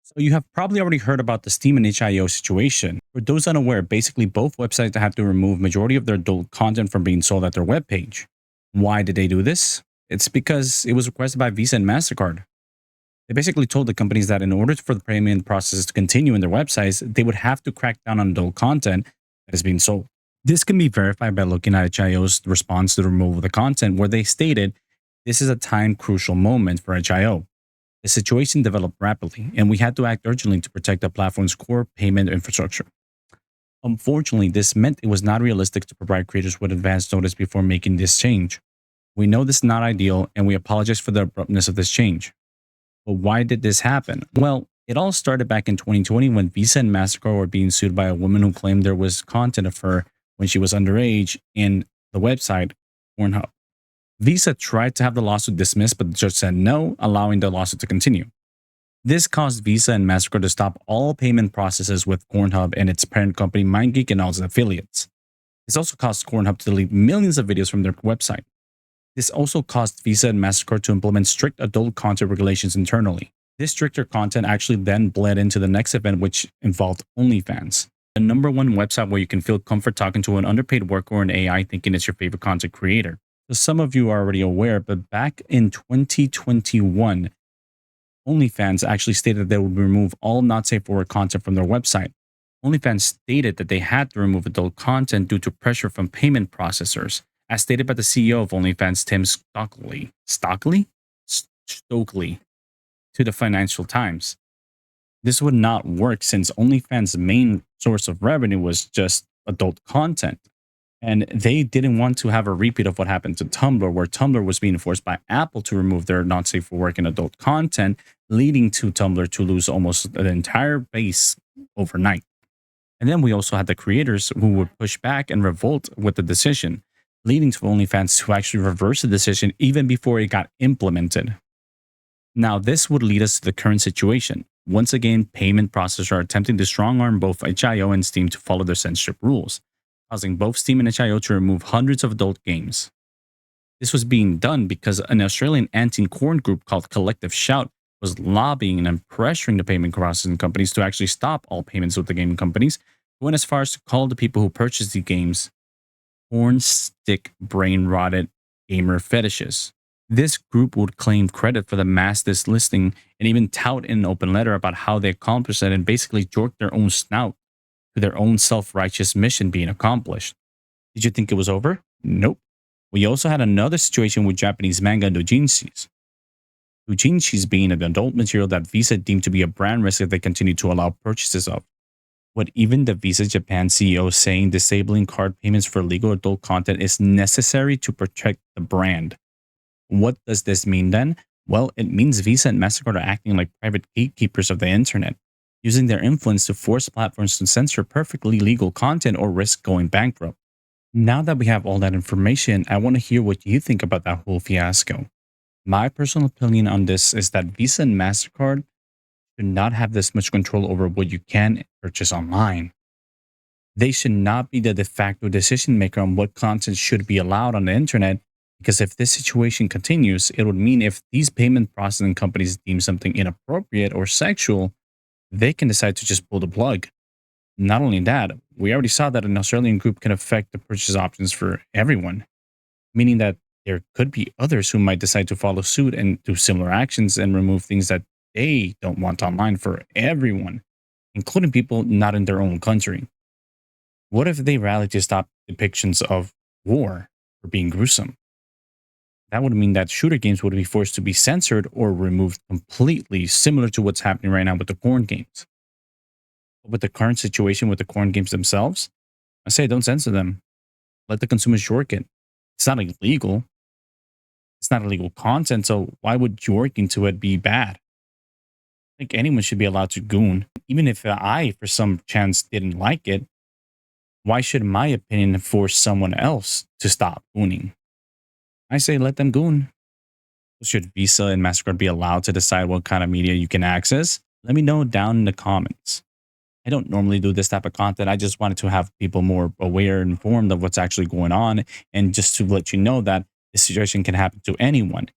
So you have probably already heard about the Steam and HIO situation. For those unaware, basically both websites had to remove majority of their adult content from being sold at their webpage. Why did they do this? It's because it was requested by Visa and Mastercard. They basically told the companies that in order for the payment process to continue in their websites, they would have to crack down on adult content that is being sold. This can be verified by looking at HIO's response to the removal of the content, where they stated, "This is a time crucial moment for HIO. The situation developed rapidly, and we had to act urgently to protect the platform's core payment infrastructure." Unfortunately, this meant it was not realistic to provide creators with advance notice before making this change. We know this is not ideal, and we apologize for the abruptness of this change. But why did this happen? Well, it all started back in 2020 when Visa and MasterCard were being sued by a woman who claimed there was content of her when she was underage in the website Pornhub. Visa tried to have the lawsuit dismissed, but the judge said no, allowing the lawsuit to continue. This caused Visa and MasterCard to stop all payment processes with Pornhub and its parent company MindGeek and all its affiliates. This also caused Pornhub to delete millions of videos from their website. This also caused Visa and MasterCard to implement strict adult content regulations internally. This stricter content actually then bled into the next event, which involved OnlyFans, the #1 website where you can feel comfort talking to an underpaid worker or an AI thinking it's your favorite content creator. So some of you are already aware, but back in 2021, OnlyFans actually stated they would remove all not safe for work content from their website. OnlyFans stated that they had to remove adult content due to pressure from payment processors, as stated by the CEO of OnlyFans, Tim Stokely, to the Financial Times. This would not work since OnlyFans' main source of revenue was just adult content. And they didn't want to have a repeat of what happened to Tumblr, where Tumblr was being forced by Apple to remove their not safe for work and adult content, leading to Tumblr to lose almost the entire base overnight. And then we also had the creators who would push back and revolt with the decision, leading to OnlyFans to actually reverse the decision even before it got implemented. Now, this would lead us to the current situation. Once again, payment processors are attempting to strong-arm both HIO and Steam to follow their censorship rules, causing both Steam and HIO to remove hundreds of adult games. This was being done because an Australian anti-porn group called Collective Shout was lobbying and pressuring the payment processing companies to actually stop all payments with the gaming companies, going as far as to call the people who purchased the games porn stick brain rotted gamer fetishes. This group would claim credit for the mass dislisting and even tout in an open letter about how they accomplished it and basically jorked their own snout to their own self-righteous mission being accomplished. Did you think it was over? Nope. We also had another situation with Japanese manga doujinshis. Doujinshis being an adult material that Visa deemed to be a brand risk if they continued to allow purchases of. What even the Visa Japan CEO saying disabling card payments for legal adult content is necessary to protect the brand. What does this mean then? Well, it means Visa and MasterCard are acting like private gatekeepers of the internet, using their influence to force platforms to censor perfectly legal content or risk going bankrupt. Now that we have all that information, I want to hear what you think about that whole fiasco. My personal opinion on this is that Visa and MasterCard should not have this much control over what you can purchase online. They should not be the de facto decision maker on what content should be allowed on the internet, because if this situation continues, it would mean if these payment processing companies deem something inappropriate or sexual, they can decide to just pull the plug. Not only that, we already saw that an Australian group can affect the purchase options for everyone, meaning that there could be others who might decide to follow suit and do similar actions and remove things that they don't want online for everyone, including people not in their own country. What if they rally to stop depictions of war for being gruesome? That would mean that shooter games would be forced to be censored or removed completely, similar to what's happening right now with the porn games. But with the current situation with the porn games themselves, I say don't censor them. Let the consumers jork it. It's not illegal. It's not illegal content, so why would jorking to it be bad? I think anyone should be allowed to goon. Even if I, for some chance, didn't like it, why should my opinion force someone else to stop gooning? I say let them goon. Should Visa and MasterCard be allowed to decide what kind of media you can access? Let me know down in the comments. I don't normally do this type of content. I just wanted to have people more aware and informed of what's actually going on, and just to let you know that this situation can happen to anyone.